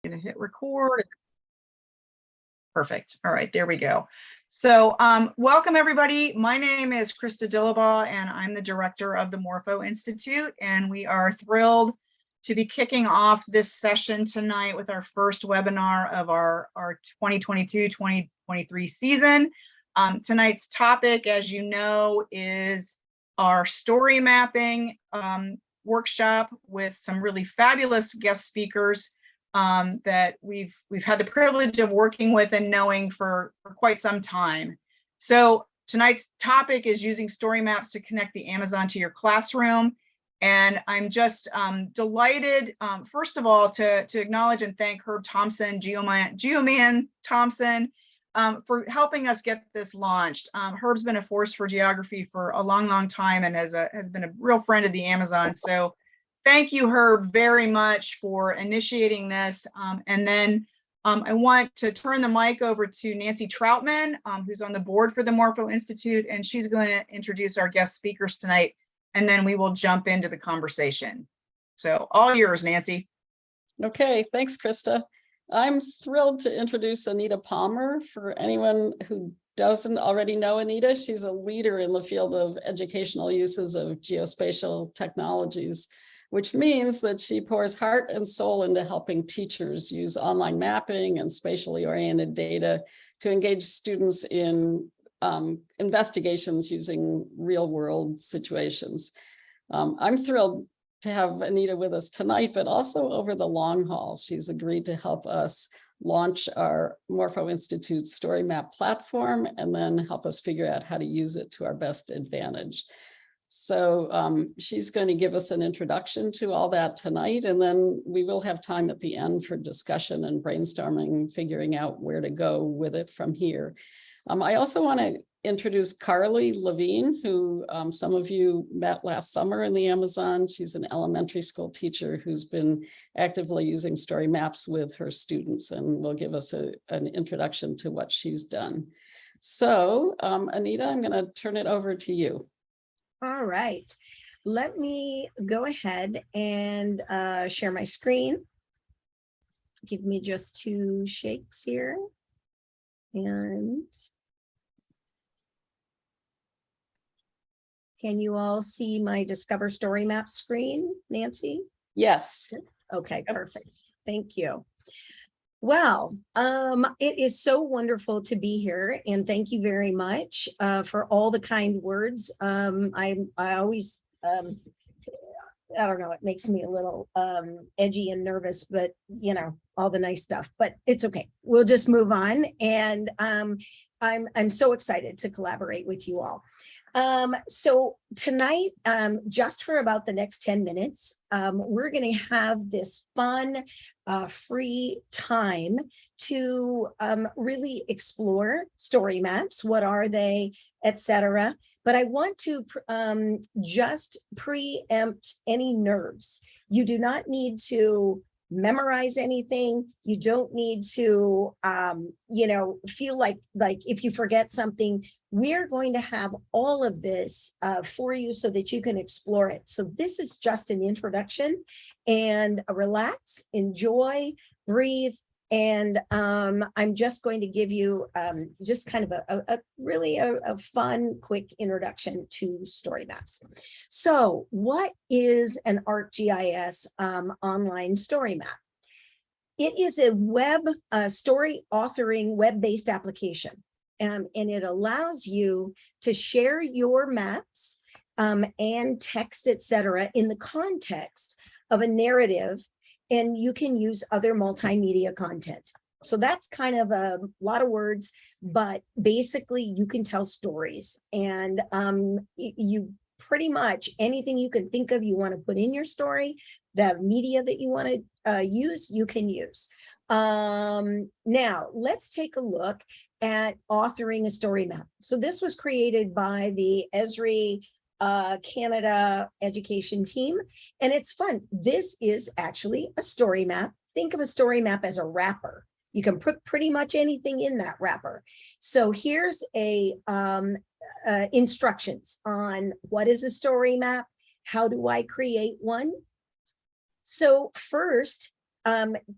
Gonna hit record. Perfect. All right, there we go. So welcome everybody. My name is Krista Dillabaugh and I'm the director of the Morpho Institute, and we are thrilled to be kicking off this session tonight with our first webinar of our 2022-2023 season. Tonight's topic, as you know, is our story mapping workshop with some really fabulous guest speakers that we've had the privilege of working with and knowing for quite some time. So tonight's topic is using story maps to connect the Amazon to your classroom. And I'm just delighted, first of all, to acknowledge and thank Herb Thompson, Geoman Thompson, for helping us get this launched. Herb's been a force for geography for a long time and has been a real friend of the Amazon. So thank you, Herb, very much for initiating this. And then I want to turn the mic over to Nancy Troutman, who's on the board for the Morpho Institute, and she's going to introduce our guest speakers tonight, and then we will jump into the conversation. So all yours, Nancy. Okay, thanks, Krista. I'm thrilled to introduce Anita Palmer. For anyone who doesn't already know Anita, she's a leader in the field of educational uses of geospatial technologies, which means that she pours heart and soul into helping teachers use online mapping and spatially oriented data to engage students in investigations using real world situations. I'm thrilled to have Anita with us tonight, but also over the long haul. She's agreed to help us launch our Morpho Institute Story Map platform and then help us figure out how to use it to our best advantage. So she's going to give us an introduction to all that tonight, and then we will have time at the end for discussion and brainstorming, figuring out where to go with it from here. I also want to introduce Carly Levine, who some of you met last summer in the Amazon. She's an elementary school teacher who's been actively using story maps with her students, and will give us an introduction to what she's done. So Anita, I'm going to turn it over to you. All right, let me go ahead and share my screen. Give me just 2 shakes here. And can you all see my Discover Story Map screen, Nancy? Yes. Okay, perfect. Thank you. Well, it is so wonderful to be here, and thank you very much for all the kind words. I always, I don't know, it makes me a little edgy and nervous, but you know, all the nice stuff, but it's okay. We'll just move on. And I'm so excited to collaborate with you all. So tonight, just for about the next 10 minutes, we're going to have this fun, free time to really explore story maps. What are they, etc. But I want to just preempt any nerves. You do not need to memorize anything. You don't need to, you know, feel like if you forget something. We're going to have all of this for you so that you can explore it. So this is just an introduction, and relax, enjoy, breathe. And I'm just going to give you just kind of a really fun, quick introduction to story maps. So what is an ArcGIS online story map? It is a web story authoring web-based application. And it allows you to share your maps and text, etc., in the context of a narrative, and you can use other multimedia content. So that's kind of a lot of words, but basically you can tell stories, and you pretty much anything you can think of you want to put in your story, the media that you want to use, you can use. Now let's take a look at authoring a story map. So this was created by the Esri Canada education team, and it's fun. This is actually a story map. Think of a story map as a wrapper. You can put pretty much anything in that wrapper. So here's a instructions on what is a story map, how do I create one. So first,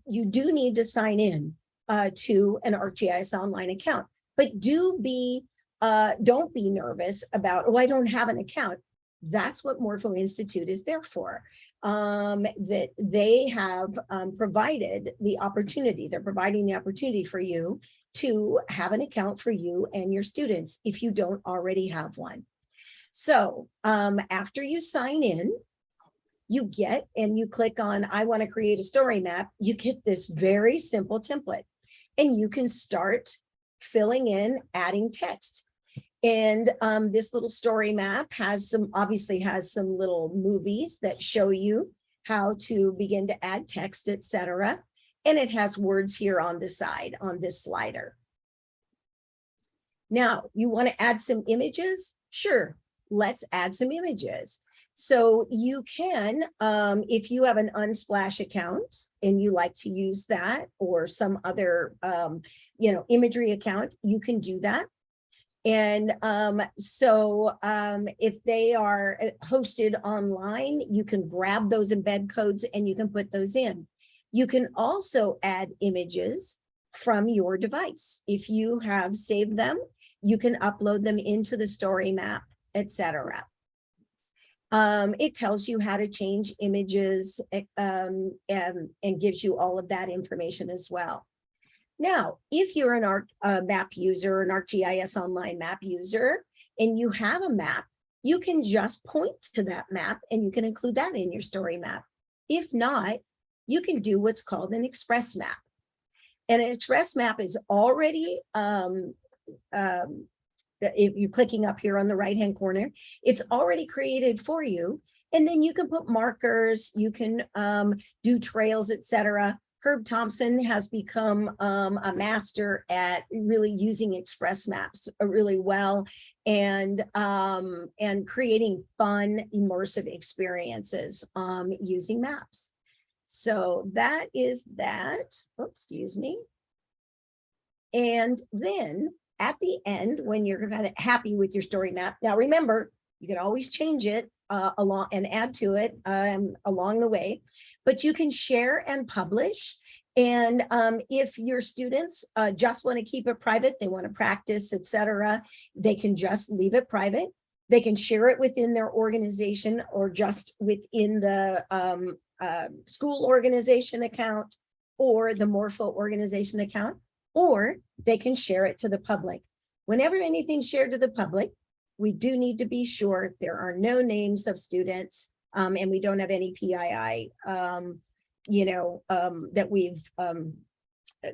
you do need to sign in to an ArcGIS Online account, but don't be nervous about, oh, I don't have an account. That's what Morpho Institute is there for. That they have provided the opportunity. They're providing the opportunity for you to have an account for you and your students if you don't already have one. So after you sign in, you get, and you click on, I want to create a story map, you get this very simple template, and you can start filling in, adding text. And this little story map obviously has some little movies that show you how to begin to add text, etc. And it has words here on the side, on this slider. Now, you want to add some images? Sure, let's add some images. So you can, if you have an Unsplash account and you like to use that, or some other, imagery account, you can do that. And if they are hosted online, you can grab those embed codes and you can put those in. You can also add images from your device. If you have saved them, you can upload them into the story map, etc. It tells you how to change images and gives you all of that information as well. Now, if you're an map user, an ArcGIS Online map user, and you have a map, you can just point to that map and you can include that in your story map. If not, you can do what's called an express map. And an express map is already, if you're clicking up here on the right-hand corner, it's already created for you. And then you can put markers, you can do trails, etc. Herb Thompson has become a master at really using express maps really well, and creating fun, immersive experiences using maps. So that is that. Oops, excuse me. And then at the end, when you're kind of happy with your story map, now remember, you can always change it along and add to it along the way, but you can share and publish. And if your students just want to keep it private, they want to practice, etc., they can just leave it private. They can share it within their organization or just within the school organization account or the Morpho organization account, or they can share it to the public. Whenever anything's shared to the public, we do need to be sure there are no names of students, and we don't have any PII, that we've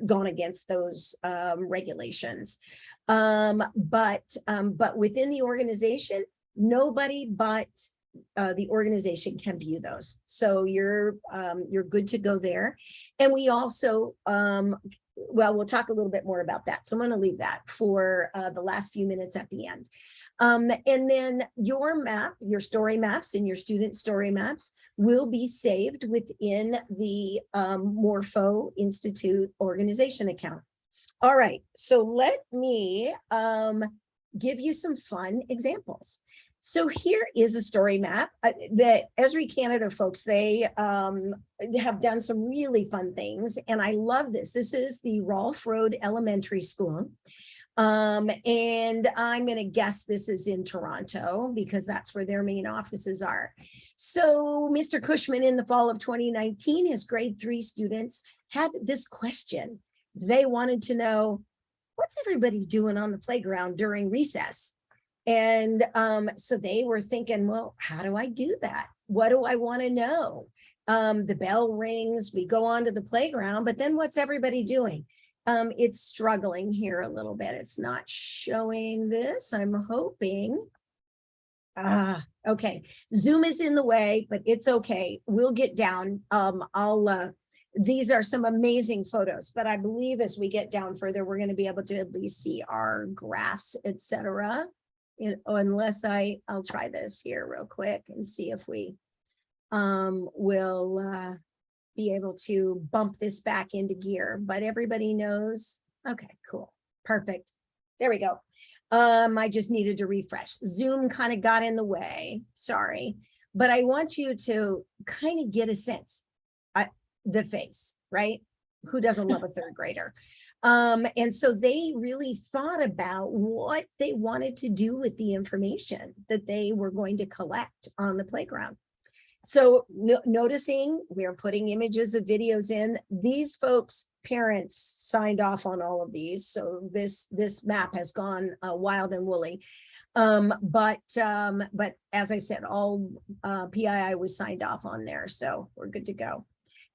gone against those regulations. But within the organization, nobody but the organization can view those. So you're good to go there. And we also, well, we'll talk a little bit more about that. So I'm going to leave that for the last few minutes at the end. And then your map, your story maps and your student story maps will be saved within the Morpho Institute organization account. All right, so let me give you some fun examples. So here is a story map. The Esri Canada folks, they have done some really fun things, and I love this. This is the Rolfe Road Elementary School. And I'm going to guess this is in Toronto because that's where their main offices are. So Mr. Cushman, in the fall of 2019, his grade 3 students had this question. They wanted to know, what's everybody doing on the playground during recess? And so they were thinking, well, how do I do that? What do I want to know? The bell rings, we go onto the playground, but then what's everybody doing? It's struggling here a little bit. It's not showing this. I'm hoping. Okay. Zoom is in the way, but it's okay. We'll get down. These are some amazing photos, but I believe as we get down further, we're going to be able to at least see our graphs, etc. Unless I'll try this here real quick and see if we will be able to bump this back into gear, but everybody knows. Okay, cool. Perfect. There we go. I just needed to refresh. Zoom kind of got in the way. Sorry, but I want you to kind of get a sense. the face, right? Who doesn't love a third grader? And so they really thought about what they wanted to do with the information that they were going to collect on the playground. So noticing we're putting images of videos in, these folks, parents signed off on all of these. So this map has gone wild and woolly. But as I said, all PII was signed off on there. So we're good to go.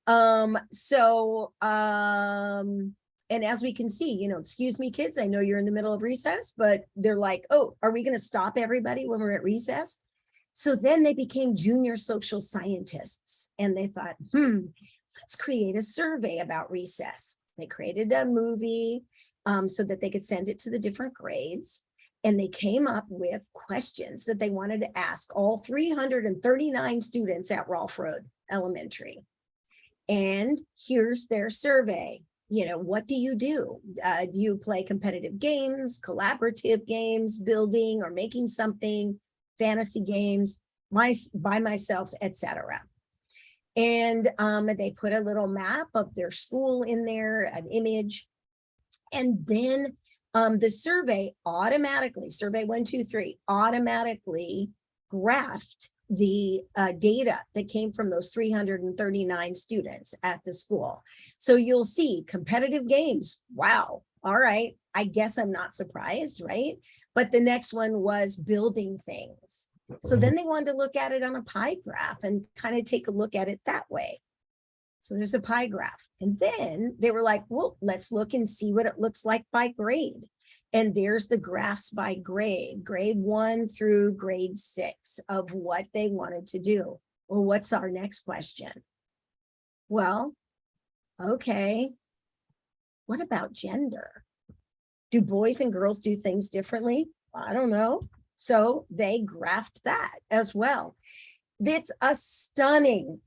And as we can see, you know, excuse me, kids, I know you're in the middle of recess, but they're like, oh, are we going to stop everybody when we're at recess? So then they became junior social scientists, and they thought, let's create a survey about recess. They created a movie so that they could send it to the different grades. And they came up with questions that they wanted to ask all 339 students at Rolfe Road Elementary. And here's their survey. You know, what do? Do you play competitive games, collaborative games, building or making something, fantasy games, by myself, etc. And they put a little map of their school in there, an image. And then the survey automatically, survey 1, 2, 3, automatically graphed the data that came from those 339 students at the school. So you'll see competitive games. Wow. All right. I guess I'm not surprised, right? But the next one was building things. So then they wanted to look at it on a pie graph and kind of take a look at it that way. So there's a pie graph. And then they were like, well, let's look and see what it looks like by grade. And there's the graphs by grade 1 through grade 6 of what they wanted to do. Well, what's our next question? Well, okay, what about gender? Do boys and girls do things differently? I don't know. So they graphed that as well. It's a stunning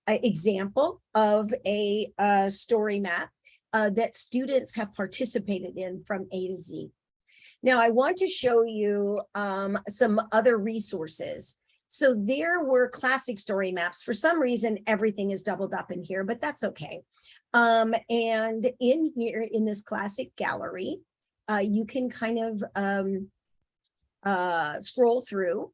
example of a story map that students have participated in from A to Z. Now, I want to show you some other resources. So there were classic story maps. For some reason, everything is doubled up in here, but that's okay. And in here, in this classic gallery, you can kind of scroll through.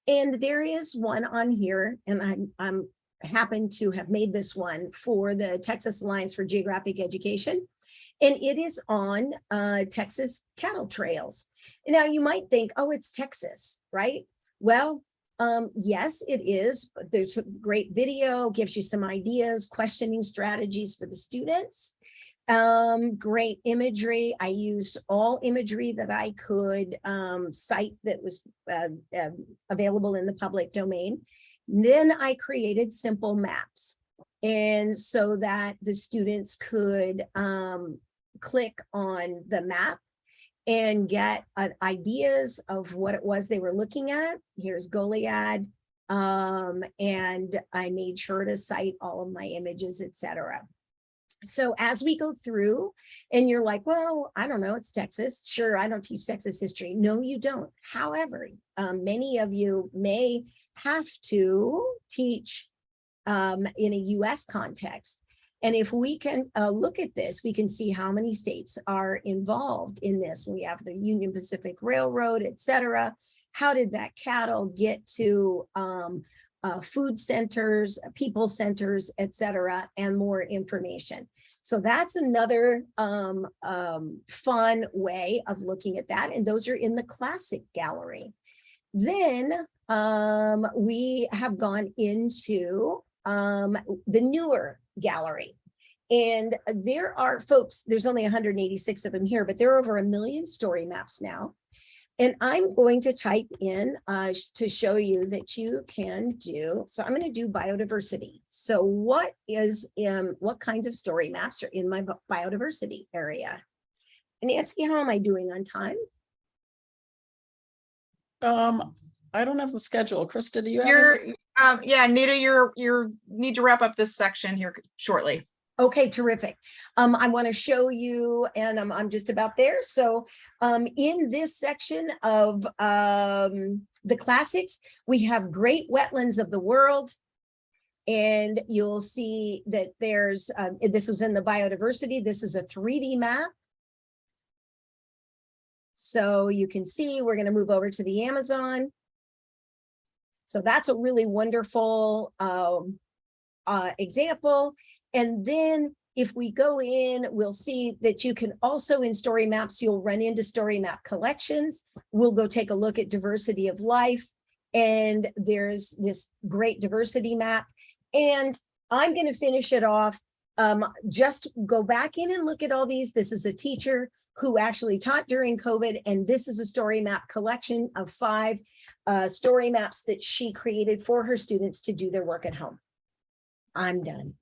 And there is one on here, and I'm happen to have made this one for the Texas Alliance for Geographic Education. And it is on Texas cattle trails. Now you might think, oh, it's Texas, right? Well, yes, it is. But there's a great video, gives you some ideas, questioning strategies for the students. Great imagery. I used all imagery that I could cite that was available in the public domain. Then I created simple maps. And so that the students could click on the map and get ideas of what it was they were looking at. Here's Goliad. And I made sure to cite all of my images, etc. So as we go through and you're like, well, I don't know, it's Texas. Sure, I don't teach Texas history. No, you don't. However, many of you may have to teach in a US context. And if we can look at this, we can see how many states are involved in this. We have the Union Pacific Railroad, etc. How did that cattle get to food centers, people centers, etc., and more information. So that's another fun way of looking at that. And those are in the classic gallery. Then we have gone into the newer gallery. And there are folks, there's only 186 of them here, but there are over 1 million story maps now. And I'm going to type in to show you that you can do, so I'm going to do biodiversity. So what kinds of story maps are in my biodiversity area? And Nancy, how am I doing on time? I don't have the schedule. Krista, do you have it? Yeah, Nita, you need to wrap up this section here shortly. Okay, terrific. I want to show you, and I'm just about there. So in this section of the classics, we have great wetlands of the world. And you'll see that there's, this was in the biodiversity. This is a 3D map. So you can see, we're going to move over to the Amazon. So that's a really wonderful example. And then if we go in, we'll see that you can also in StoryMaps, you'll run into StoryMap collections. We'll go take a look at diversity of life. And there's this great diversity map. And I'm going to finish it off. Just go back in and look at all these. This is a teacher who actually taught during COVID. And this is a StoryMap collection of 5 story maps that she created for her students to do their work at home. I'm done.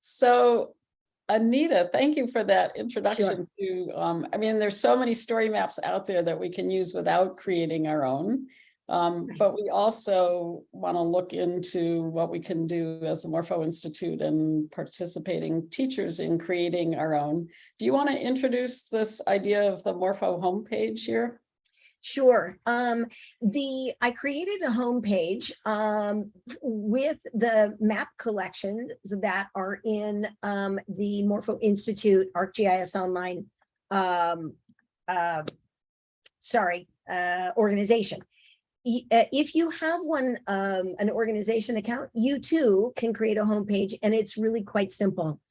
So Anita, thank you for that introduction Sure. to, I mean, there's so many story maps out there that we can use without creating our own. But we also want to look into what we can do as the Morpho Institute and participating teachers in creating our own. Do you want to introduce this idea of the Morpho homepage here? Sure. I created a homepage with the map collections that are in the Morpho Institute ArcGIS Online organization. If you have an organization account, you too can create a homepage, and it's really quite simple.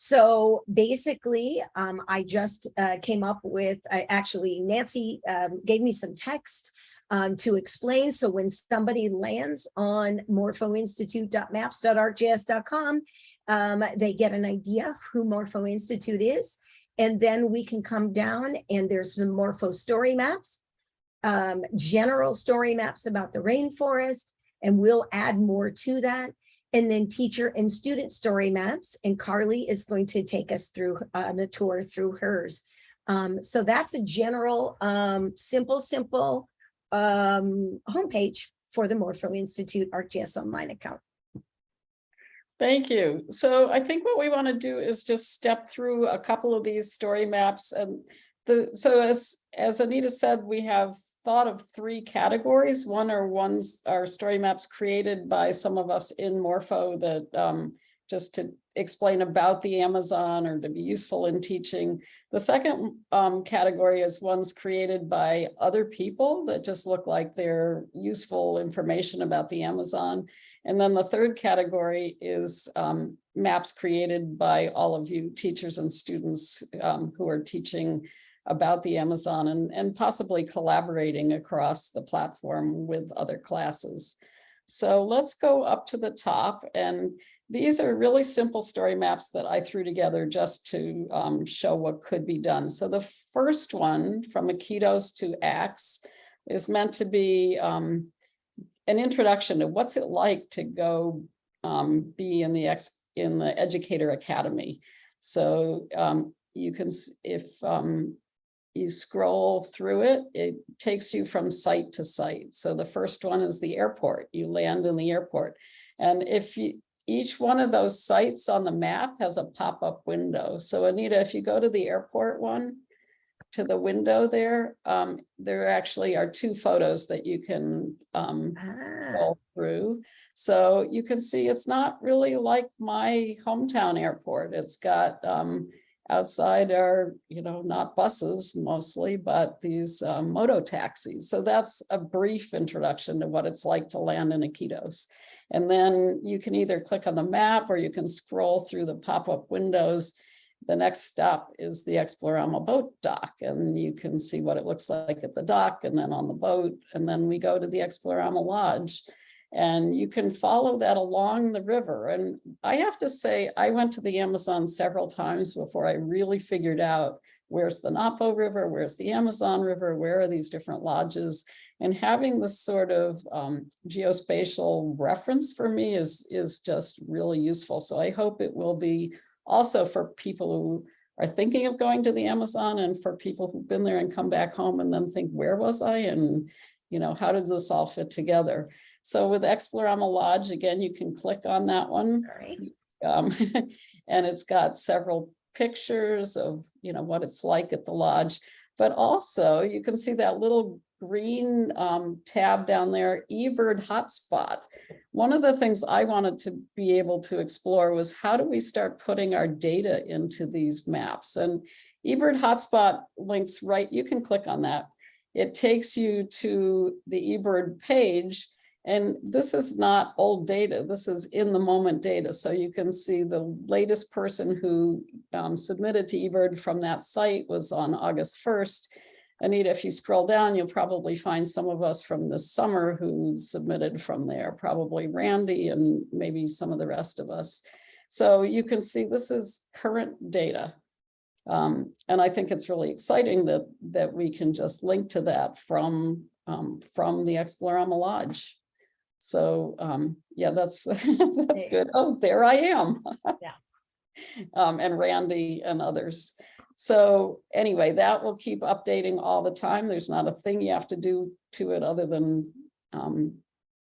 So basically, I just came up with, actually, Nancy gave me some text to explain. So when somebody lands on morphoinstitute.maps.arcgis.com, they get an idea who Morpho Institute is. And then we can come down and there's the Morpho story maps, general story maps about the rainforest, and we'll add more to that. And then teacher and student story maps. And Carly is going to take us through on a tour through hers. So that's a general, simple homepage for the Morpho Institute ArcGIS Online account. Thank you. So I think what we want to do is just step through a couple of these story maps. And so as Anita said, we have thought of 3 categories. One are story maps created by some of us in Morpho that just to explain about the Amazon or to be useful in teaching. The second category is ones created by other people that just look like they're useful information about the Amazon. And then the third category is maps created by all of you teachers and students who are teaching about the Amazon and possibly collaborating across the platform with other classes. So let's go up to the top. And these are really simple story maps that I threw together just to show what could be done. So the first one, from Iquitos to Axe, is meant to be an introduction to what's it like to go be in the Educator Academy. So you can, if you scroll through it, it takes you from site to site. So the first one is the airport. You land in the airport. And if each one of those sites on the map has a pop-up window. So Anita, if you go to the airport one, to the window there, there actually are 2 photos that you can scroll through. So you can see it's not really like my hometown airport. It's got outside are, not buses mostly, but these moto taxis. So that's a brief introduction to what it's like to land in Iquitos. And then you can either click on the map or you can scroll through the pop-up windows. The next stop is the Explorama boat dock, and you can see what it looks like at the dock and then on the boat. And then we go to the Explorama Lodge, and you can follow that along the river. And I have to say, I went to the Amazon several times before I really figured out where's the Napo River, where's the Amazon River, where are these different lodges. And having this sort of geospatial reference for me is just really useful. So I hope it will be also for people who are thinking of going to the Amazon, and for people who've been there and come back home and then think, where was I? And, how did this all fit together? So with Explorama Lodge, again, you can click on that one. Sorry. And it's got several pictures of, what it's like at the lodge. But also you can see that little green tab down there, eBird hotspot. One of the things I wanted to be able to explore was how do we start putting our data into these maps? And eBird hotspot links right, you can click on that. It takes you to the eBird page. And this is not old data, this is in the moment data. So you can see the latest person who submitted to eBird from that site was on August 1st. Anita, if you scroll down, you'll probably find some of us from this summer who submitted from there, probably Randy and maybe some of the rest of us. So you can see this is current data. And I think it's really exciting that we can just link to that from the Explorama Lodge. So yeah, that's that's good. Oh, there I am. Yeah. And Randy and others. So anyway, that will keep updating all the time. There's not a thing you have to do to it other than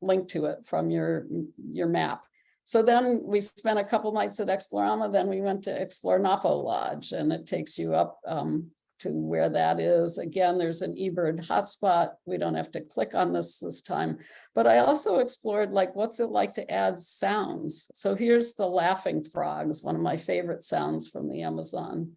link to it from your map. So then we spent a couple nights at Explorama, then we went to Explore Napo Lodge, and it takes you up to where that is. Again, there's an eBird hotspot. We don't have to click on this time, but I also explored like, what's it like to add sounds? So here's the laughing frogs, one of my favorite sounds from the Amazon.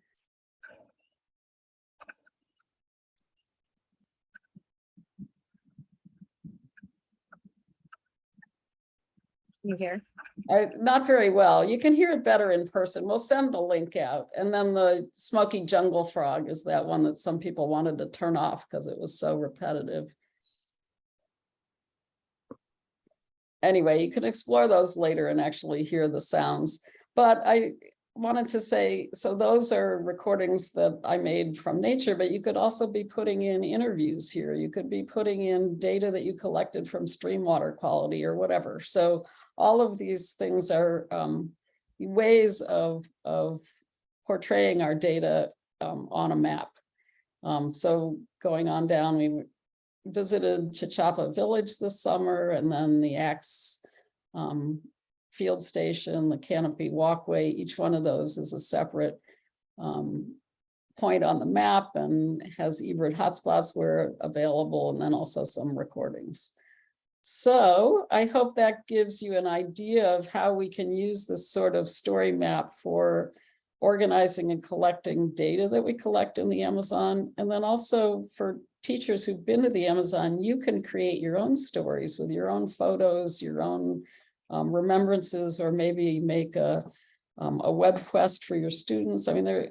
You hear? Not very well. You can hear it better in person. We'll send the link out. And then the smoky jungle frog is that one that some people wanted to turn off because it was so repetitive. Anyway, you can explore those later and actually hear the sounds. But I wanted to say, so those are recordings that I made from nature, but you could also be putting in interviews here. You could be putting in data that you collected from stream water quality or whatever. So all of these things are ways of portraying our data on a map. So going on down, we visited Chichapa Village this summer, and then the Axe field station, the Canopy Walkway. Each one of those is a separate point on the map and has eBird hotspots where available, and then also some recordings. So I hope that gives you an idea of how we can use this sort of story map for organizing and collecting data that we collect in the Amazon. And then also for teachers who've been to the Amazon, you can create your own stories with your own photos, your own remembrances, or maybe make a web quest for your students. I mean,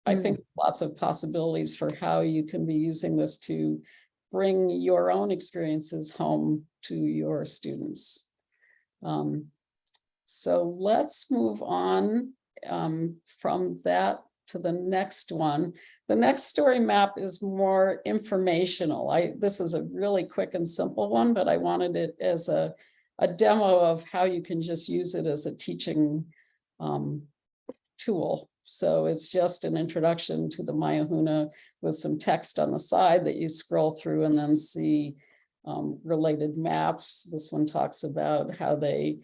I think lots of possibilities for how you can be using this to bring your own experiences home to your students. So let's move on from that to the next one. The next story map is more informational. This is a really quick and simple one, but I wanted it as a demo of how you can just use it as a teaching tool. So it's just an introduction to the Mayahuna with some text on the side that you scroll through and then see related maps. This one talks about how they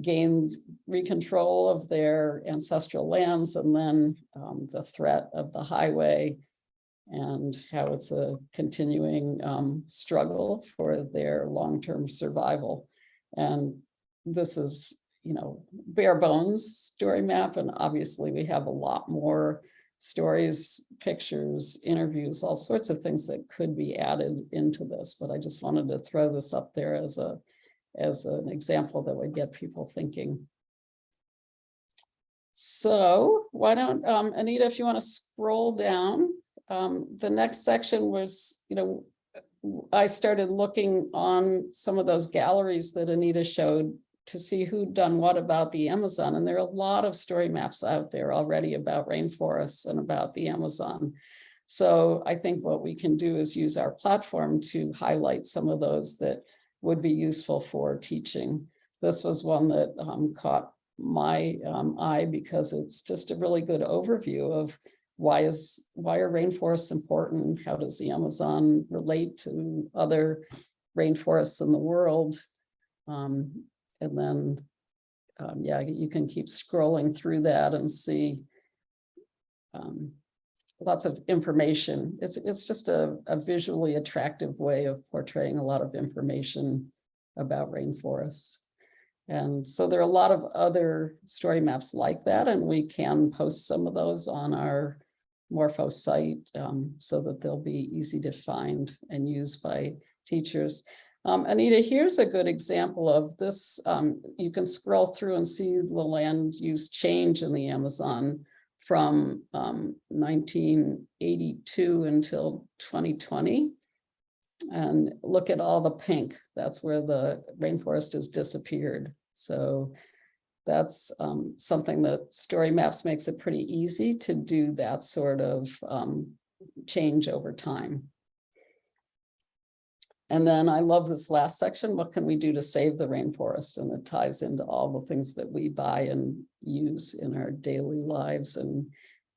gained recontrol of their ancestral lands, and then the threat of the highway and how it's a continuing struggle for their long-term survival. And this is, you know, bare bones story map. And obviously we have a lot more stories, pictures, interviews, all sorts of things that could be added into this. But I just wanted to throw this up there as an example that would get people thinking. So why don't, Anita, if you want to scroll down, the next section was, you know, I started looking on some of those galleries that Anita showed to see who'd done what about the Amazon. And there are a lot of story maps out there already about rainforests and about the Amazon. So I think what we can do is use our platform to highlight some of those that would be useful for teaching. This was one that caught my eye because it's just a really good overview of why are rainforests important? How does the Amazon relate to other rainforests in the world? And then, yeah, you can keep scrolling through that and see lots of information. It's just a visually attractive way of portraying a lot of information about rainforests. And so there are a lot of other story maps like that, and we can post some of those on our Morpho site so that they'll be easy to find and use by teachers. Anita, here's a good example of this. You can scroll through and see the land use change in the Amazon from 1982 until 2020. And look at all the pink. That's where the rainforest has disappeared. So that's something that StoryMaps makes it pretty easy to do that sort of change over time. And then I love this last section. What can we do to save the rainforest? And it ties into all the things that we buy and use in our daily lives. And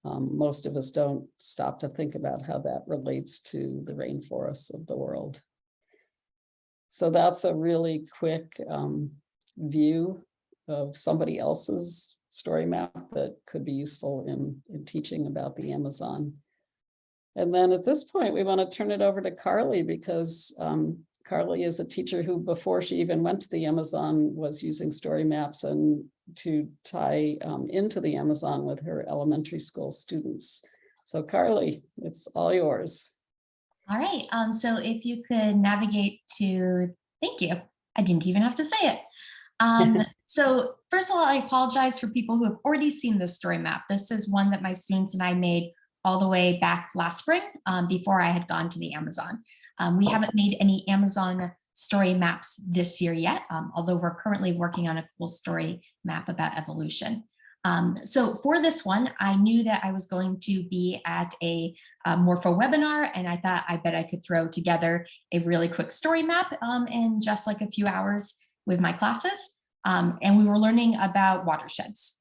most of us don't stop to think about how that relates to the rainforests of the world. So that's a really quick view of somebody else's story map that could be useful in teaching about the Amazon. And then at this point, we want to turn it over to Carly, because Carly is a teacher who, before she even went to the Amazon, was using story maps and to tie into the Amazon with her elementary school students. So Carly, it's all yours. All right, so if you could navigate to, thank you. I didn't even have to say it. So first of all, I apologize for people who have already seen this story map. This is one that my students and I made all the way back last spring before I had gone to the Amazon. We haven't made any Amazon story maps this year yet, although we're currently working on a cool story map about evolution. So for this one, I knew that I was going to be at a Morpho webinar, and I thought I bet I could throw together a really quick story map in just like a few hours with my classes. And we were learning about watersheds.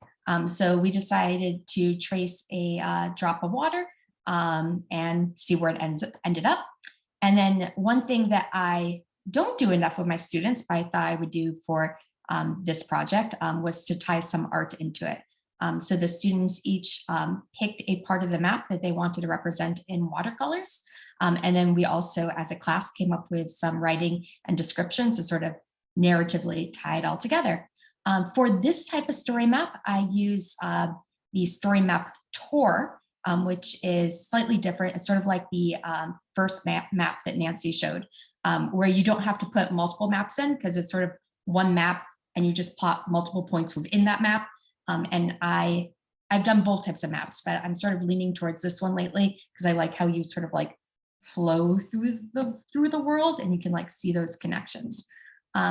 So we decided to trace a drop of water and see where it ended up. And then one thing that I don't do enough with my students, but I thought I would do for this project was to tie some art into it. So the students each picked a part of the map that they wanted to represent in watercolors. And then we also, as a class, came up with some writing and descriptions to sort of narratively tie it all together. For this type of story map, I use the story map tour, which is slightly different. It's sort of like the first map that Nancy showed, where you don't have to put multiple maps in because it's sort of one map and you just plot multiple points within that map. And I've done both types of maps, but I'm sort of leaning towards this one lately because I like how you sort of like flow through the world and you can like see those connections.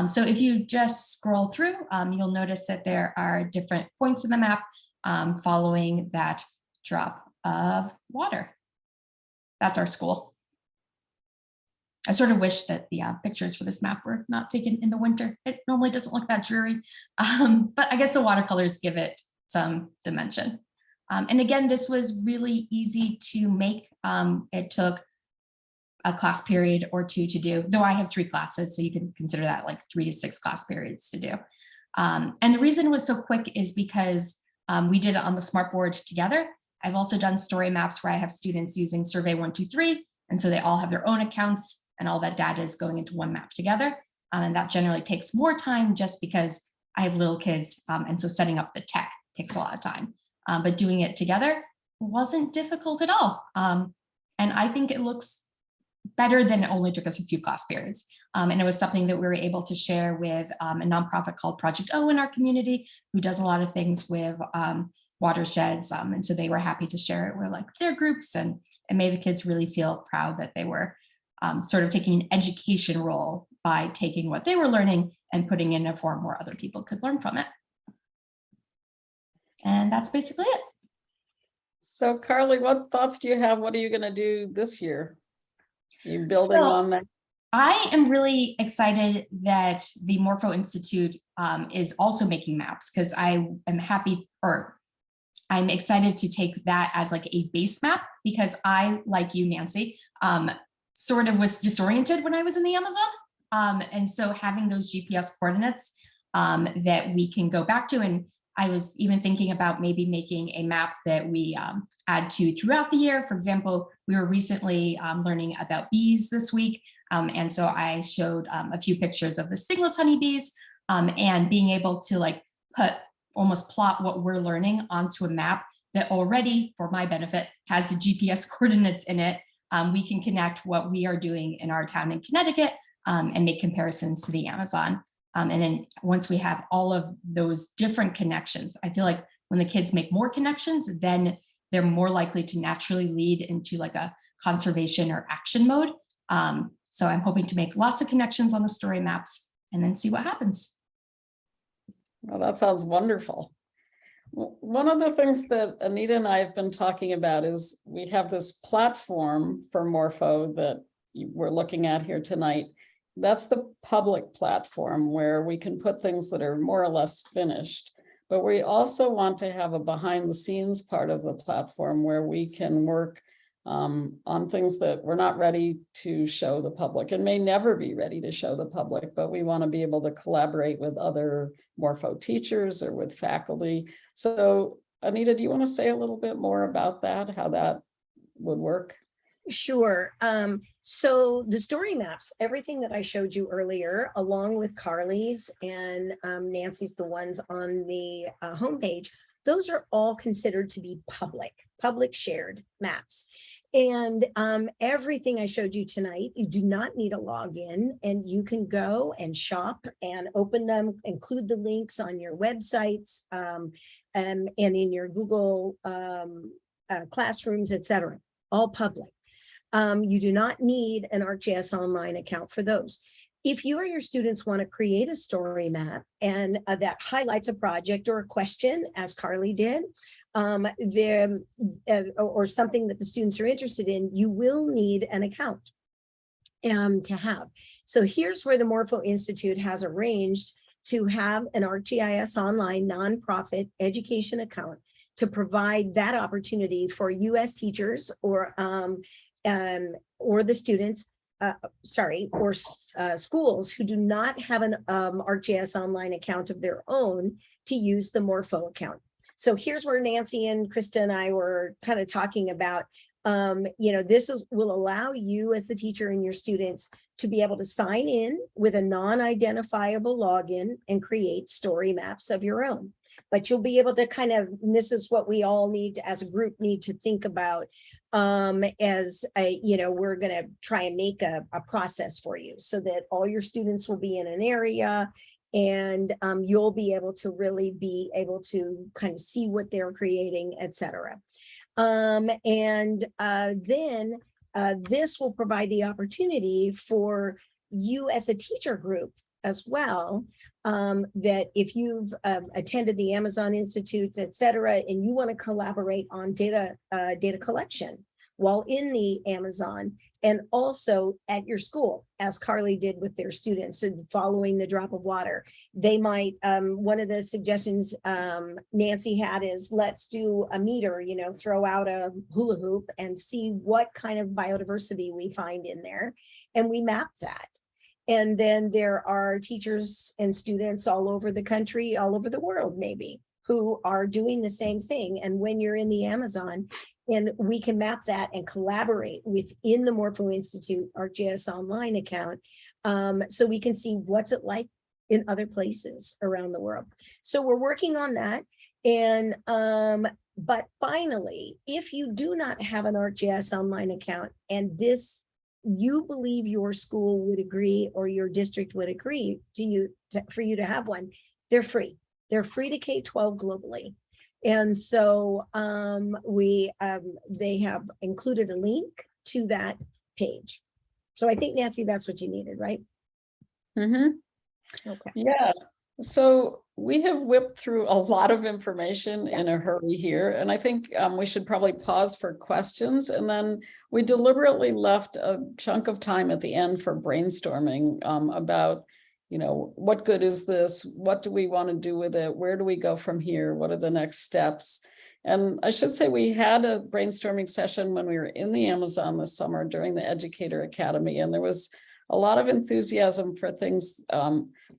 So if you just scroll through, you'll notice that there are different points in the map following that drop of water. That's our school. I sort of wish that the pictures for this map were not taken in the winter. It normally doesn't look that dreary, but I guess the watercolors give it some dimension. And again, this was really easy to make. It took a class period or two to do, though I have 3 classes, so you can consider that like 3 to 6 class periods to do. And the reason it was so quick is because we did it on the smartboard together. I've also done story maps where I have students using Survey 123, and so they all have their own accounts and all that data is going into one map together. And that generally takes more time just because I have little kids, and so setting up the tech takes a lot of time. But doing it together wasn't difficult at all. And I think it looks better than it only took us a few class periods. And it was something that we were able to share with a nonprofit called Project O in our community, who does a lot of things with watersheds. And so they were happy to share it with like their groups, and it made the kids really feel proud that they were sort of taking an education role by taking what they were learning and putting it in a form where other people could learn from it. And that's basically it. So Carly, what thoughts do you have? What are you going to do this year? Are you building on that? I am really excited that the Morpho Institute is also making maps, because I am happy, or I'm excited to take that as like a base map, because I, like you, Nancy, sort of was disoriented when I was in the Amazon. And so having those GPS coordinates that we can go back to, and I was even thinking about maybe making a map that we add to throughout the year. For example, we were recently learning about bees this week. And so I showed a few pictures of the stingless honeybees and being able to like almost plot what we're learning onto a map that already, for my benefit, has the GPS coordinates in it. We can connect what we are doing in our town in Connecticut and make comparisons to the Amazon. And then once we have all of those different connections, I feel like when the kids make more connections, then they're more likely to naturally lead into like a conservation or action mode. So I'm hoping to make lots of connections on the story maps and then see what happens. Well, that sounds wonderful. One of the things that Anita and I have been talking about is we have this platform for Morpho that we're looking at here tonight. That's the public platform where we can put things that are more or less finished. But we also want to have a behind the scenes part of the platform where we can work on things that we're not ready to show the public and may never be ready to show the public, but we want to be able to collaborate with other Morpho teachers or with faculty. So Anita, do you want to say a little bit more about that, how that would work? Sure. So the story maps, everything that I showed you earlier, along with Carly's and Nancy's, the ones on the homepage, those are all considered to be public shared maps. And everything I showed you tonight, you do not need a login, and you can go and shop and open them, include the links on your websites and in your Google classrooms, etc. All public. You do not need an ArcGIS Online account for those. If you or your students want to create a story map and that highlights a project or a question, as Carly did, or something that the students are interested in, you will need an account to have. So here's where the Morpho Institute has arranged to have an ArcGIS Online nonprofit education account to provide that opportunity for US teachers or the students, schools who do not have an ArcGIS Online account of their own to use the Morpho account. So here's where Nancy and Krista and I were kind of talking about, this will allow you as the teacher and your students to be able to sign in with a non-identifiable login and create story maps of your own. But you'll be able to kind of, and this is what we all need to, as a group, need to think about we're going to try and make a process for you so that all your students will be in an area and you'll be able to really be able to kind of see what they're creating, etc. Then this will provide the opportunity for you as a teacher group as well, that if you've attended the Amazon Institutes, etc., and you want to collaborate on data collection while in the Amazon and also at your school, as Carly did with their students, so following the drop of water, they might, one of the suggestions Nancy had is let's do a meter, throw out a hula hoop and see what kind of biodiversity we find in there. And we map that. And then there are teachers and students all over the country, all over the world, maybe, who are doing the same thing. And when you're in the Amazon, and we can map that and collaborate within the Morpho Institute ArcGIS Online account, so we can see what's it like in other places around the world. So we're working on that. And but finally, if you do not have an ArcGIS Online account and you believe your school would agree or your district would agree for you to have one, they're free. They're free to K-12 globally. And so they have included a link to that page. So I think, Nancy, that's what you needed, right? Mm-hmm. Okay. Yeah. So we have whipped through a lot of information in a hurry here, and I think we should probably pause for questions. And then we deliberately left a chunk of time at the end for brainstorming about, what good is this? What do we want to do with it? Where do we go from here? What are the next steps? And I should say we had a brainstorming session when we were in the Amazon this summer during the Educator Academy, and there was a lot of enthusiasm for things,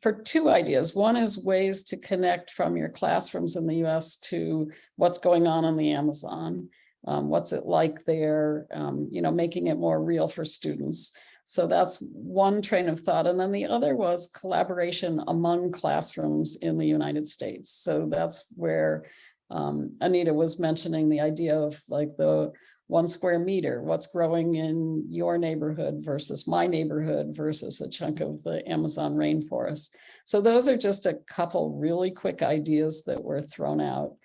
for two ideas. One is ways to connect from your classrooms in the US to what's going on in the Amazon. What's it like there, making it more real for students. So that's one train of thought. And then the other was collaboration among classrooms in the United States. So that's where Anita was mentioning the idea of like the 1 square meter, what's growing in your neighborhood versus my neighborhood versus a chunk of the Amazon rainforest. So those are just a couple really quick ideas that were thrown out.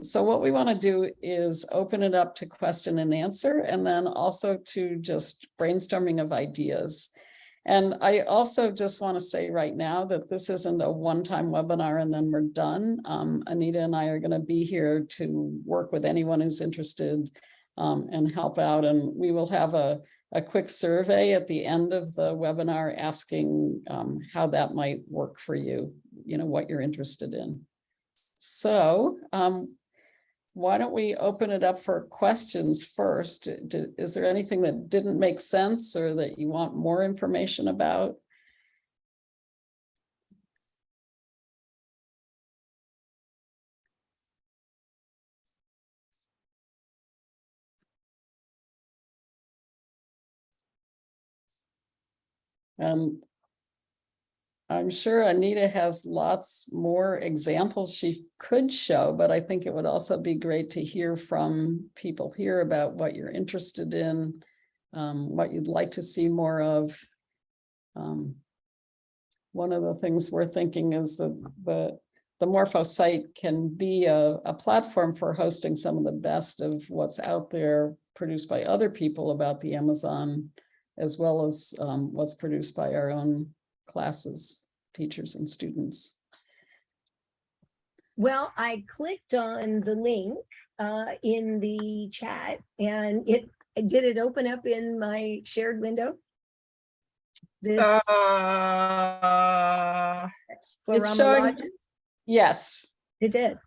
So what we want to do is open it up to question and answer, and then also to just brainstorming of ideas. And I also just want to say right now that this isn't a one-time webinar and then we're done. Anita and I are going to be here to work with anyone who's interested and help out. And we will have a quick survey at the end of the webinar asking how that might work for you, what you're interested in. So why don't we open it up for questions first? Is there anything that didn't make sense or that you want more information about? I'm sure Anita has lots more examples she could show, but I think it would also be great to hear from people here about what you're interested in, what you'd like to see more of. One of the things we're thinking is that the Morpho site can be a platform for hosting some of the best of what's out there produced by other people about the Amazon, as well as what's produced by our own classes, teachers and students. Well, I clicked on the link in the chat, and did it open up in my shared window? This It's showing, yes. It did.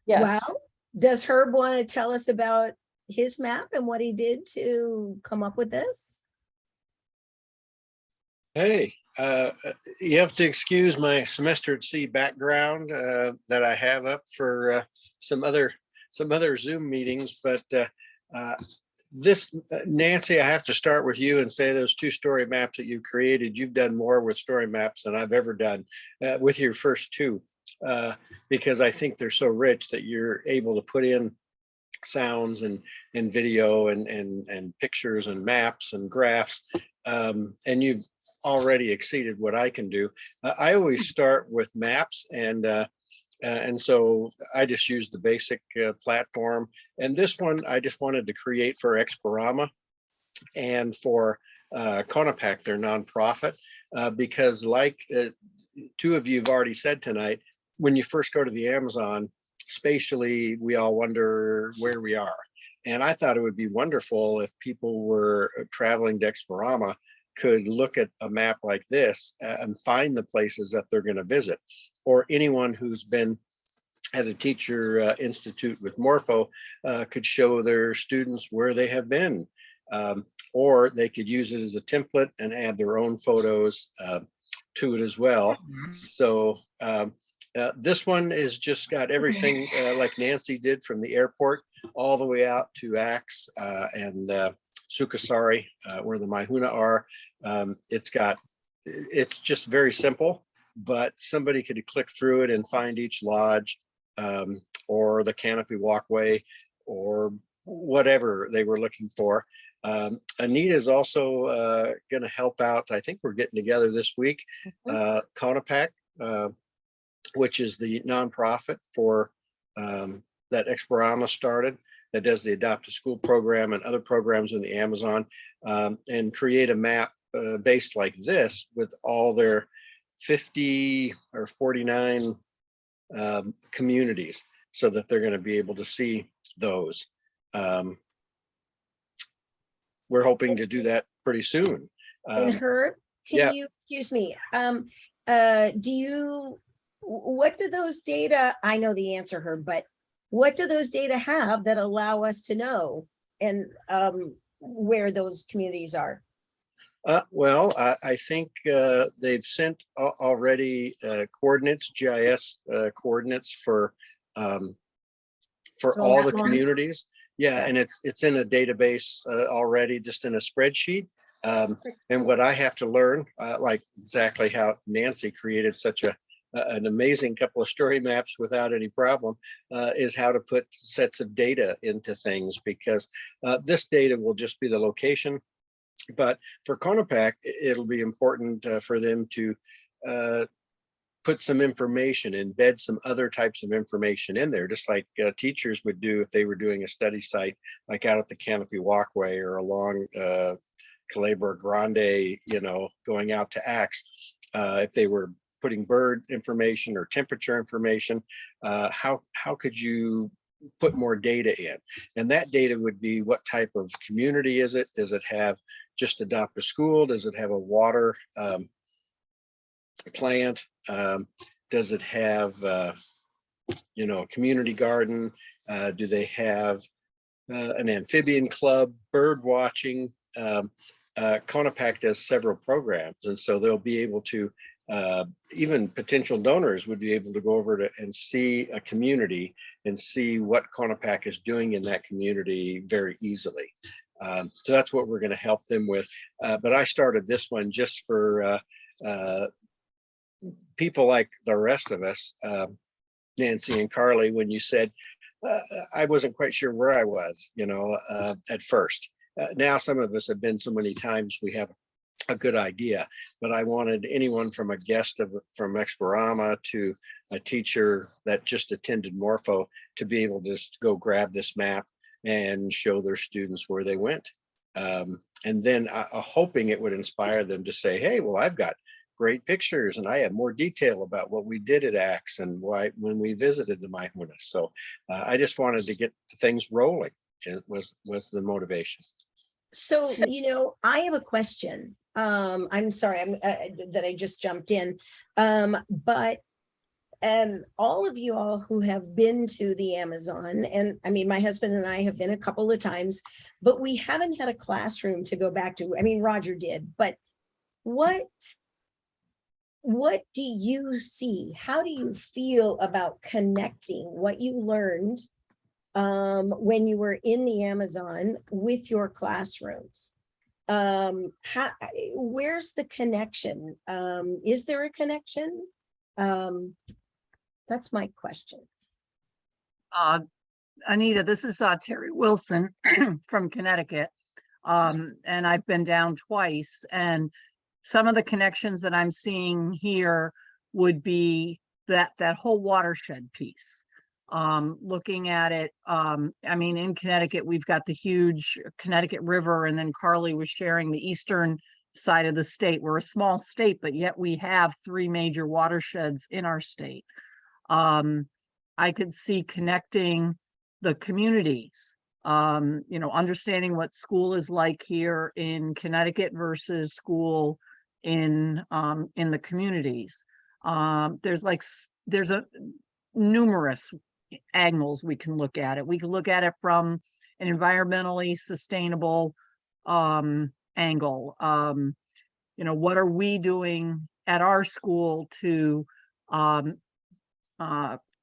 Yes. Well, does Herb want to tell us about his map and what he did to come up with this? Hey, you have to excuse my semester at sea background that I have up for some other Zoom meetings, but Nancy, I have to start with you and say those 2 story maps that you created, you've done more with StoryMaps than I've ever done with your first 2, because I think they're so rich that you're able to put in sounds and video and pictures and maps and graphs, and you've already exceeded what I can do. I always start with maps, and so I just used the basic platform. And this one I just wanted to create for Exporama and for Conapac, their nonprofit, because like 2 of you have already said tonight, when you first go to the Amazon, spatially, we all wonder where we are. And I thought it would be wonderful if people were traveling to Exporama could look at a map like this and find the places that they're going to visit. Or anyone who's been at a teacher institute with Morpho could show their students where they have been. Or they could use it as a template and add their own photos to it as well. So this one is just got everything like Nancy did, from the airport all the way out to Axe and Sukasari, where the Mahuna are. It's just very simple, but somebody could click through it and find each lodge or the canopy walkway or whatever they were looking for. Anita is also going to help out. I think we're getting together this week. Conapac, which is the nonprofit for that Exporama started, that does the Adopt a School program and other programs in the Amazon, and create a map based like this with all their 50 or 49 communities, so that they're going to be able to see those. We're hoping to do that pretty soon. And Herb, can you, excuse me, what do those data, I know the answer, Herb, but what do those data have that allow us to know and where those communities are? Well, I think they've sent already coordinates, GIS coordinates for So all that the one? communities. Yeah, Yeah. and it's in a database already, just in a spreadsheet. And what I have to learn, like exactly how Nancy created such an amazing couple of story maps without any problem, is how to put sets of data into things, because this data will just be the location. But for Conopac, it'll be important for them to put some information, embed some other types of information in there, just like teachers would do if they were doing a study site, like out at the Canopy Walkway or along Culebra Grande, going out to Axe. If they were putting bird information or temperature information, how could you put more data in? And that data would be, what type of community is it? Does it have just adopt a school? Does it have a water plant? Does it have a community garden? Do they have an amphibian club, bird watching? Conopac does several programs, and so they'll be able to, even potential donors would be able to go over and see a community and see what Conopac is doing in that community very easily. So that's what we're going to help them with. But I started this one just for people like the rest of us, Nancy and Carly, when you said, I wasn't quite sure where I was, at first. Now some of us have been so many times, we have a good idea, but I wanted anyone from a guest from Exporama to a teacher that just attended Morpho to be able to just go grab this map and show their students where they went. And then hoping it would inspire them to say, hey, well, I've got great pictures and I have more detail about what we did at Axe and why when we visited the Maihunas. So I just wanted to get things rolling. It was the motivation. So, I have a question. I'm sorry, that I just jumped in. But all of you all who have been to the Amazon, and I mean, my husband and I have been a couple of times, but we haven't had a classroom to go back to. I mean, Roger did, but what do you see? How do you feel about connecting what you learned when you were in the Amazon with your classrooms? Where's the connection? Is there a connection? That's my question. Anita, this is Terry Wilson from Connecticut. And I've been down twice, and some of the connections that I'm seeing here would be that whole watershed piece. Looking at it, I mean, in Connecticut, we've got the huge Connecticut River, and then Carly was sharing the eastern side of the state. We're a small state, but yet we have 3 major watersheds in our state. I could see connecting the communities, understanding what school is like here in Connecticut versus school in the communities. There's numerous angles we can look at it. We can look at it from an environmentally sustainable angle. What are we doing at our school to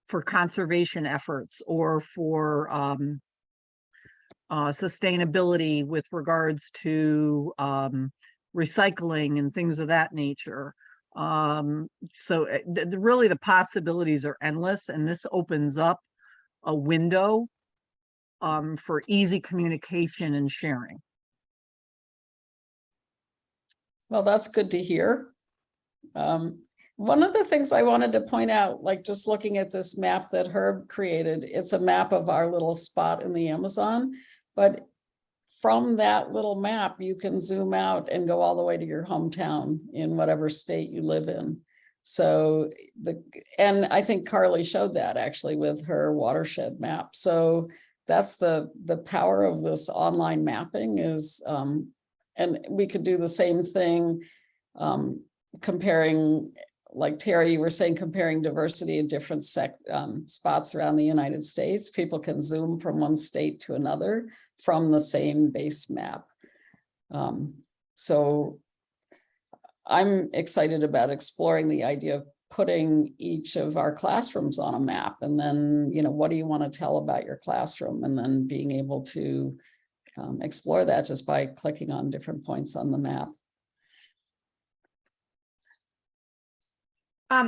for conservation efforts, or for sustainability with regards to recycling and things of that nature. So really the possibilities are endless, and this opens up a window for easy communication and sharing. Well, that's good to hear. One of the things I wanted to point out, like just looking at this map that Herb created, it's a map of our little spot in the Amazon, but from that little map, you can zoom out and go all the way to your hometown in whatever state you live in. So and I think Carly showed that actually with her watershed map. So that's the power of this online mapping is, and we could do the same thing, comparing, like Terry, you were saying, comparing diversity in different spots around the United States. People can zoom from one state to another from the same base map. So I'm excited about exploring the idea of putting each of our classrooms on a map, and then, what do you want to tell about your classroom? And then being able to explore that just by clicking on different points on the map.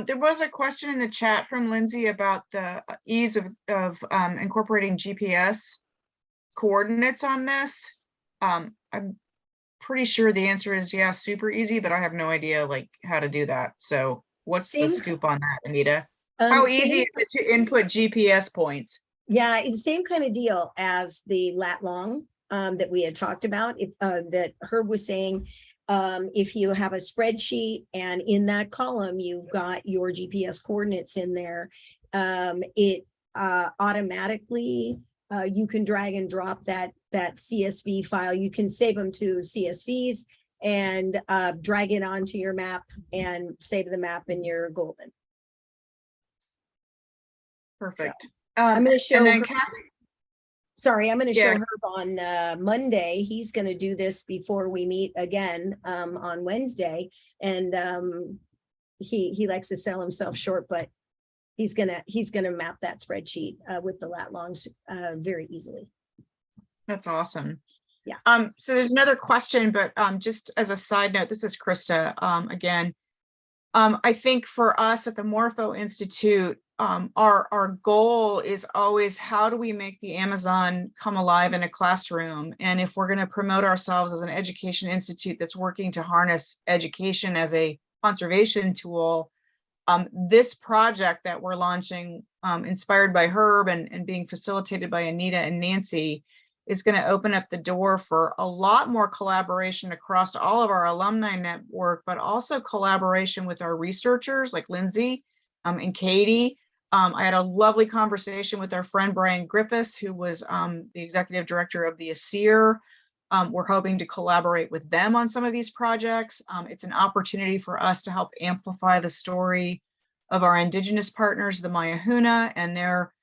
There was a question in the chat from Lindsay about the ease of incorporating GPS coordinates on this. I'm pretty sure the answer is yeah, super easy, but I have no idea like how to do that. So what's the Same- scoop on that, Anita? How easy same- is it to input GPS points? Yeah, it's the same kind of deal as the lat long that we had talked about. If that Herb was saying, if you have a spreadsheet and in that column you've got your GPS coordinates in there, it automatically you can drag and drop that CSV file. You can save them to CSVs and drag it onto your map and save the map, and you're golden. Perfect. I'm going to show. And then Herb- Kathy, Sorry, I'm going to show Yeah. Herb on Monday. He's going to do this before we meet again on Wednesday, and he likes to sell himself short, but he's gonna map that spreadsheet with the lat longs very easily. that's awesome. Yeah. So there's another question, but just as a side note, this is Krista again. I think for us at the Morpho Institute, our goal is always how do we make the Amazon come alive in a classroom? And if we're going to promote ourselves as an education institute that's working to harness education as a conservation tool, this project that we're launching, inspired by Herb and being facilitated by Anita and Nancy, is going to open up the door for a lot more collaboration across all of our alumni network, but also collaboration with our researchers like Lindsay and Katie. I had a lovely conversation with our friend Brian Griffiths, who was the executive director of the ASEER. We're hoping to collaborate with them on some of these projects. It's an opportunity for us to help amplify the story of our Indigenous partners, the Mayahuna, and their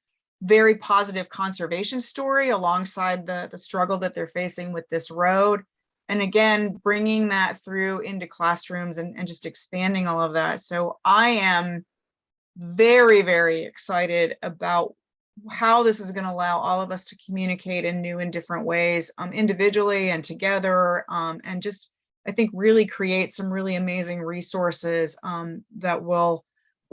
very positive conservation story alongside the struggle that they're facing with this road. And again, bringing that through into classrooms and just expanding all of that. So I am very, very excited about how this is going to allow all of us to communicate in new and different ways, individually and together, and just, I think, really create some really amazing resources that will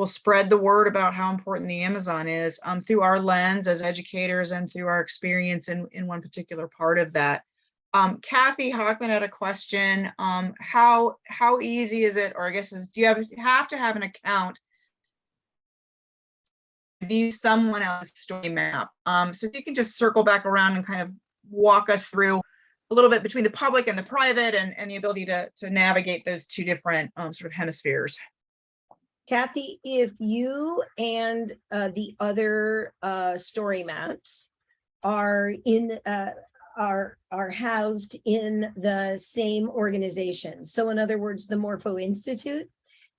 spread the word about how important the Amazon is through our lens as educators and through our experience in one particular part of that. Kathy Hockman had a question. How easy is it, or I guess do you have to have an account to view someone else's story map? So if you can just circle back around and kind of walk us through a little bit between the public and the private and the ability to navigate those two different sort of hemispheres. Kathy, if you and the other story maps are in are housed in the same organization, so in other words, the Morpho Institute,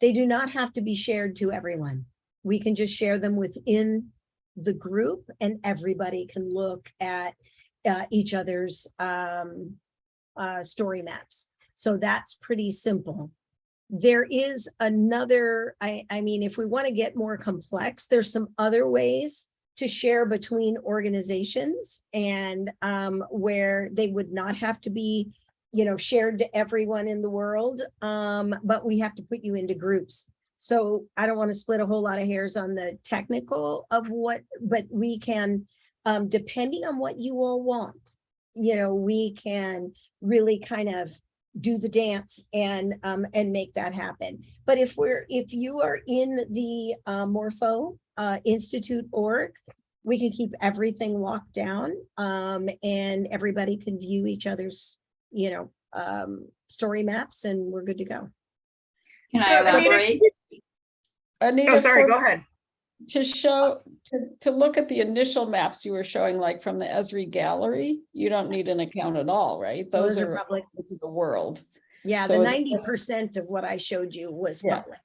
they do not have to be shared to everyone. We can just share them within the group, and everybody can look at each other's story maps. So that's pretty simple. There is another, I mean, if we want to get more complex, there's some other ways to share between organizations, and where they would not have to be, shared to everyone in the world, but we have to put you into groups. So I don't want to split a whole lot of hairs on the technical of but we can, depending on what you all want, we can really kind of do the dance and make that happen. But if you are in the Morpho Institute org, we can keep everything locked down, and everybody can view each other's story maps, and we're good to go. Can I elaborate? Anita, Oh, sorry, go ahead. To look at the initial maps you were showing, like from the Esri gallery, you don't need an account at all, right? Those are public. to the world. Yeah, So the it's 90% of what I showed you was Yeah. public.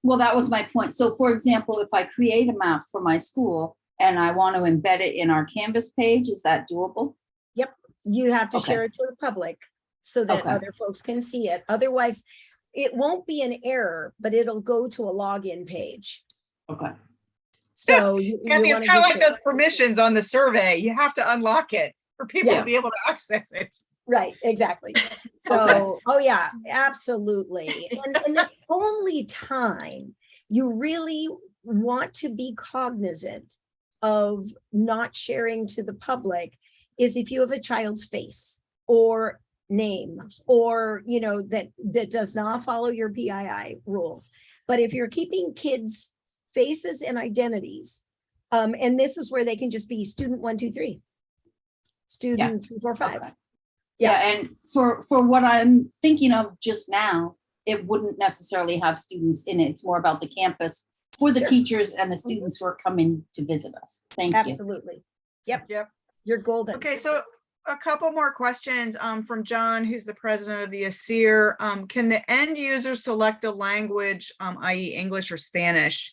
Well, that was my point. So for example, if I create a map for my school and I want to embed it in our Canvas page, is that doable? You have to Okay. share it to the public so that Okay. other folks can see it. Otherwise, it won't be an error, but it'll go to a login page. Okay. So you Kathy, it's wanna kind of be like sure. those permissions on the survey. You have to unlock it for people Yeah. to be able to access it. Right, exactly. So, oh yeah, absolutely. And the only time you really want to be cognizant of not sharing to the public is if you have a child's face or name, or, you know, that does not follow your PII rules. But if you're keeping kids' faces and identities, and this is where they can just be student 1, 2, 3, student Yes. 2, 4, 5. Okay. Yeah, and for what I'm thinking of just now, it wouldn't necessarily have students in it. It's more about the campus for the Sure. teachers and the students who are coming to visit us. Thank you. Absolutely. Yep. Yep. You're golden. Okay, so a couple more questions from John, who's the president of the ASEER. Can the end user select a language, i.e. English or Spanish?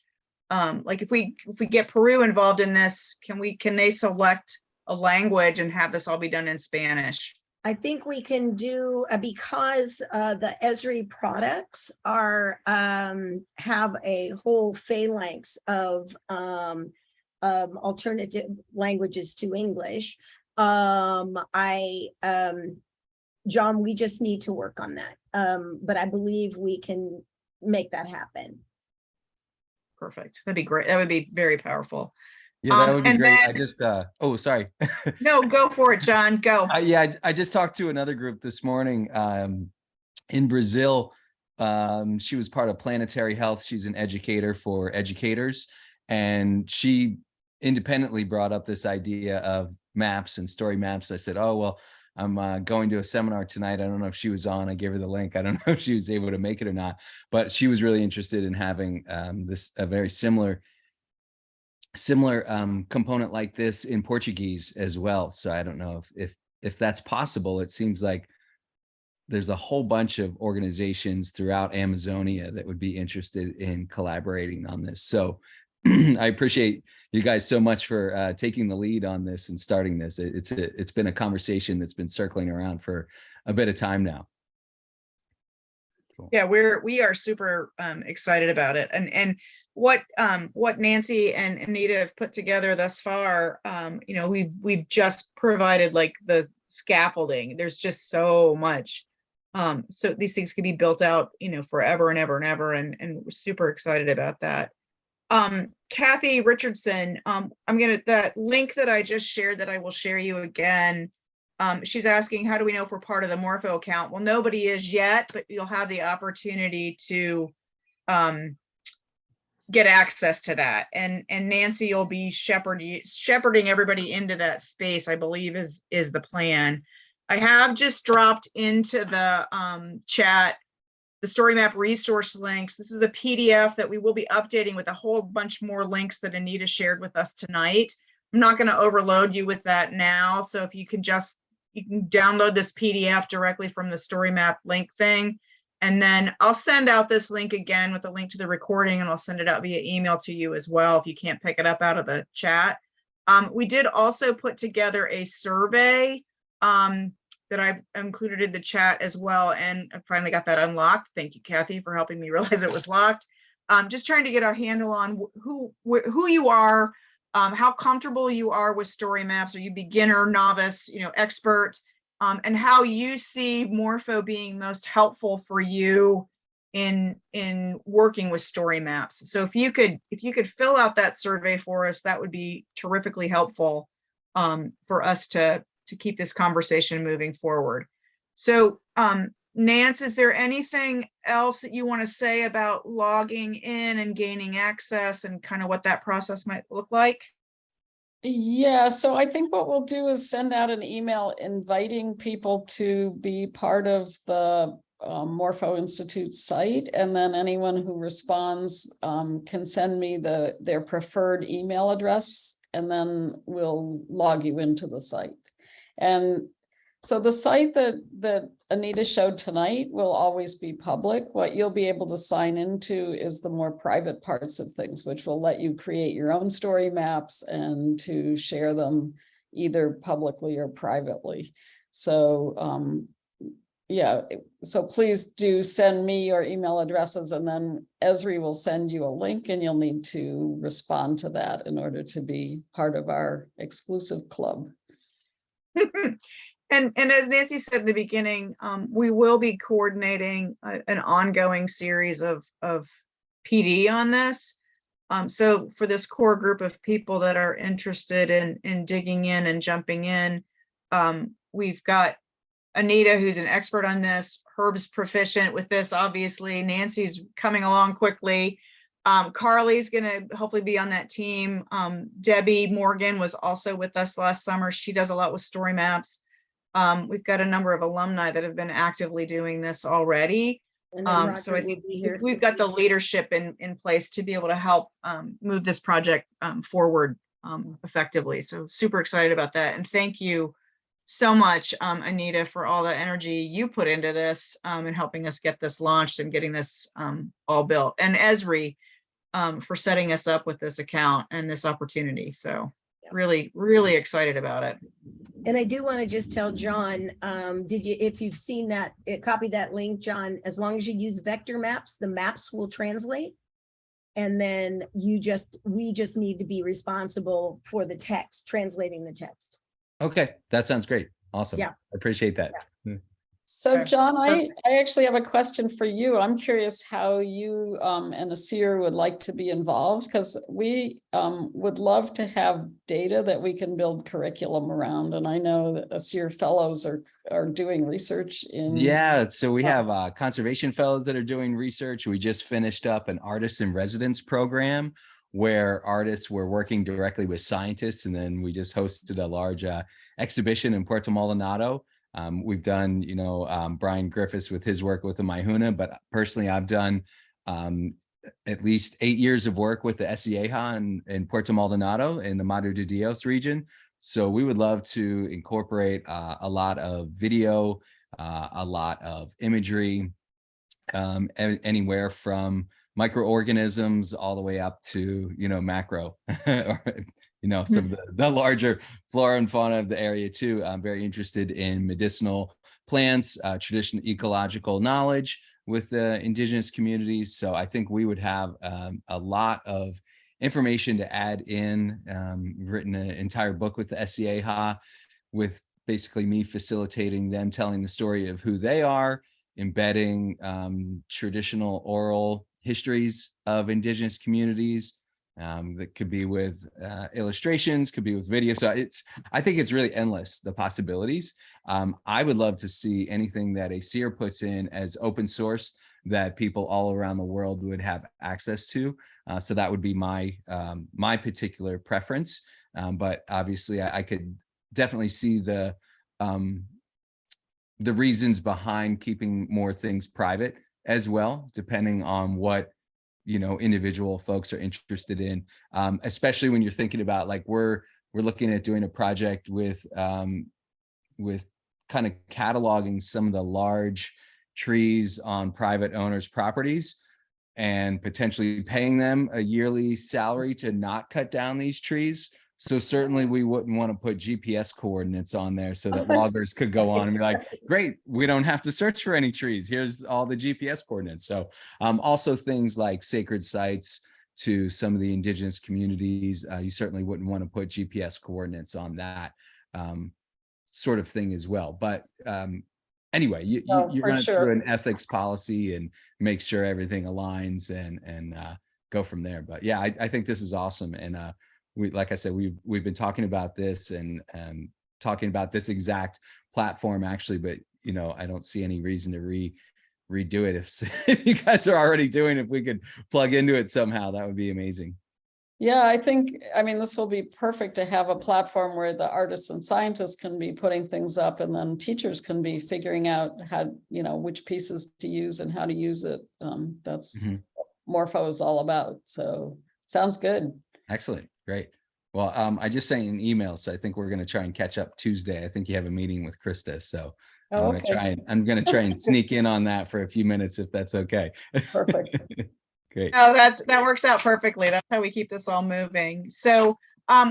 Like if we get Peru involved in this, can they select a language and have this all be done in Spanish? I think we can do, because the Esri products are, have a whole phalanx of alternative languages to English. John, we just need to work on that. But I believe we can make that happen. Perfect. That'd be great. That would be very powerful. Yeah, that would be and great. I then- just, oh, sorry. No, go for it, John. Go. Yeah, I just talked to another group this morning in Brazil. She was part of Planetary Health. She's an educator for educators. And she independently brought up this idea of maps and story maps. I said, oh, well, I'm going to a seminar tonight. I don't know if she was on. I gave her the link. I don't know if she was able to make it or not, but she was really interested in having a very similar component like this in Portuguese as well. So I don't know if that's possible. It seems like there's a whole bunch of organizations throughout Amazonia that would be interested in collaborating on this. So I appreciate you guys so much for taking the lead on this and starting this. It's been a conversation that's been circling around for a bit of time now. Cool. Yeah, we are super excited about it, and what Nancy and Anita have put together thus far. You know, we've just provided like the scaffolding. There's just so much. So these things can be built out, you know, forever and ever and ever, and we're super excited about that. Kathy Richardson, that link that I just shared that I will share you again. She's asking, how do we know if we're part of the Morpho account? Well, nobody is yet, but you'll have the opportunity to get access to that. And Nancy, you'll be shepherding everybody into that space, I believe is the plan. I have just dropped into the chat the StoryMap resource links. This is a PDF that we will be updating with a whole bunch more links that Anita shared with us tonight. I'm not going to overload you with that now. So if you can download this PDF directly from the StoryMap link thing. And then I'll send out this link again with a link to the recording, and I'll send it out via email to you as well if you can't pick it up out of the chat. We did also put together a survey that I've included in the chat as well. And I finally got that unlocked. Thank you, Kathy, for helping me realize it was locked. Just trying to get a handle on who you are, how comfortable you are with story maps. Are you beginner, novice, you know, expert, and how you see Morpho being most helpful for you in working with story maps. So if you could fill out that survey for us, that would be terrifically helpful for us to keep this conversation moving forward. So Nance, is there anything else that you want to say about logging in and gaining access and kind of what that process might look like? Yeah, so I think what we'll do is send out an email inviting people to be part of the Morpho Institute site, and then anyone who responds can send me their preferred email address, and then we'll log you into the site. And so the site that Anita showed tonight will always be public. What you'll be able to sign into is the more private parts of things, which will let you create your own story maps and to share them either publicly or privately. So yeah, so please do send me your email addresses, and then Esri will send you a link, and you'll need to respond to that in order to be part of our exclusive club. And as Nancy said in the beginning, we will be coordinating an ongoing series of PD on this. So for this core group of people that are interested in digging in and jumping in, we've got Anita, who's an expert on this. Herb's proficient with this, obviously. Nancy's coming along quickly. Carly's gonna hopefully be on that team. Debbie Morgan was also with us last summer. She does a lot with StoryMaps. We've got a number of alumni that have been actively doing this already. And then So I Roger think will be here. we've got the leadership in place to be able to help move this project forward effectively. So super excited about that. And thank you so much, Anita, for all the energy you put into this and helping us get this launched and getting this all built. And Esri for setting us up with this account and this opportunity. So really, really excited about it. And I do want to just tell John, if you've seen that, copy that link, John, as long as you use vector maps, the maps will translate. And then we just need to be responsible for the text, translating the text. Okay, that sounds great. Awesome. Yeah. I appreciate that. So Okay. John, I actually have a question for you. I'm curious how you and ASEER would like to be involved, because we would love to have data that we can build curriculum around. And I know that ASEER fellows are doing research in. Yeah, so we have conservation fellows that are doing research. We just finished up an artist in residence program where artists were working directly with scientists. And then we just hosted a large exhibition in Puerto Maldonado. We've done, Brian Griffiths with his work with the Maihuna, but personally, I've done at least 8 years of work with the SEAHA in Puerto Maldonado in the Madre de Dios region. So we would love to incorporate a lot of video, a lot of imagery, anywhere from microorganisms all the way up to, macro, or, some of the larger flora and fauna of the area too. I'm very interested in medicinal plants, traditional ecological knowledge with the indigenous communities. So I think we would have a lot of information to add in. Written an entire book with the SEAHA, with basically me facilitating them telling the story of who they are, embedding traditional oral histories of indigenous communities. That could be with illustrations, could be with video. So I think it's really endless, the possibilities. I would love to see anything that ASEER puts in as open source that people all around the world would have access to. So that would be my particular preference. But obviously I could definitely see the reasons behind keeping more things private as well, depending on what individual folks are interested in, especially when you're thinking about, like, we're looking at doing a project with kind of cataloging some of the large trees on private owners' properties and potentially paying them a yearly salary to not cut down these trees. So certainly we wouldn't want to put GPS coordinates on there so that loggers could go on and be like, great, we don't have to search for any trees. Here's all the GPS coordinates. So also things like sacred sites to some of the indigenous communities, you certainly wouldn't want to put GPS coordinates on that sort of thing as well. But anyway, you're going to through an ethics policy and make sure everything aligns and go from there. But yeah, I think this is awesome. And like I said, we've been talking about this and talking about this exact platform actually, but I don't see any reason to redo it. If you guys are already doing it, if we could plug into it somehow, that would be amazing. Yeah, I mean, this will be perfect to have a platform where the artists and scientists can be putting things up, and then teachers can be figuring out how, which pieces to use and how to use it. That's Morpho is all about. So sounds good. Excellent. Great. Well, I just sent an email, so I think we're going to try and catch up Tuesday. I think you have a meeting with Krista, so I'm going to try and sneak in on that for a few minutes, if that's okay. Perfect. Great. Oh, that works out perfectly. That's how we keep this all moving. So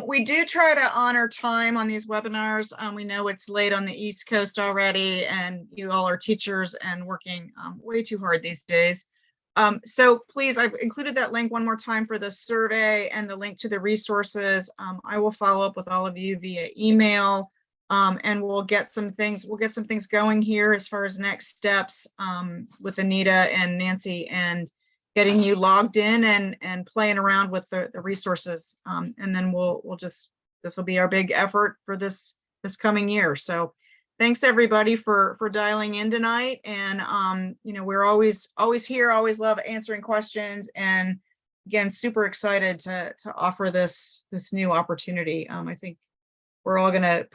We do try to honor time on these webinars. We know it's late on the East Coast already, and you all are teachers and working way too hard these days. So please, I've included that link one more time for the survey and the link to the resources. I will follow up with all of you via email, and we'll get some things going here as far as next steps with Anita and Nancy, and getting you logged in and playing around with the resources. And then this will be our big effort for this coming year. So thanks everybody for dialing in tonight. And you know, we're always here, always love answering questions. And again, super excited to offer this new opportunity. I think we're all gonna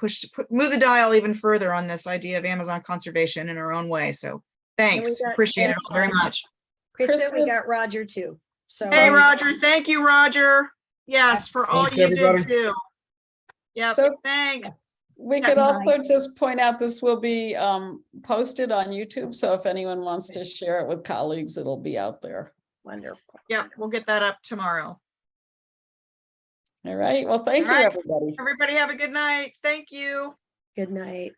move the dial even further on this idea of Amazon conservation in our own way. So thanks, appreciate it all very much. Krista, we Krista? got Roger too. So Hey, Roger. Thank you, Roger. Yes, for all Thanks, you everybody. did too. Yeah, So- thanks. We Yes. could also just point out this will be posted on YouTube. So if anyone wants to share it with colleagues, it'll be out there. wonderful. Yeah, we'll get that up tomorrow. All right. Well, thank you, All right. everybody. Everybody have a good night. Thank you. Good night.